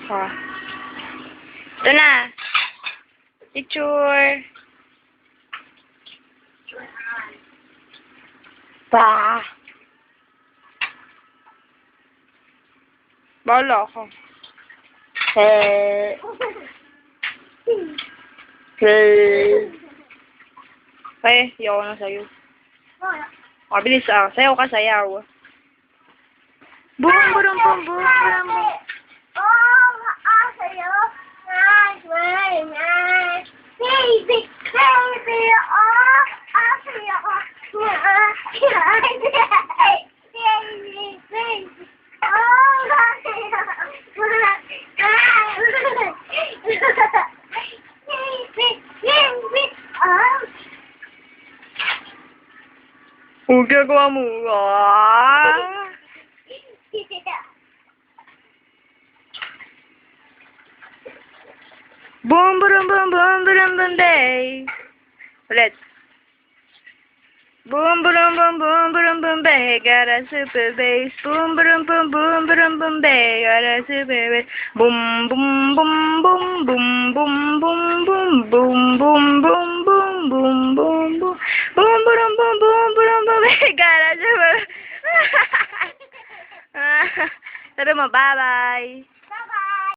Oh. Ito na. Picture. Ba. Bala ako. Hey. Hey. Okay, ayaw na sa'yo. O, bilis ah. Sayaw ka, sayaw. Boom, boom, boom, boom, boom, boom. Ang gagawa mo. Boom, boom, boom, boom, boom, boom, day. Ulit. Boom, boom, boom, boom, boom, boom, bay. Got a super bass. Boom, boom, boom, boom, boom, boom, bay. Got a super bass. Boom, boom, boom, boom, boom, boom, boom, boom, boom, boom, boom, boom, boom, boom, boom. Boom, boom, boom, boom, boom, boom, bay. Got a super. Tara mo, bye-bye.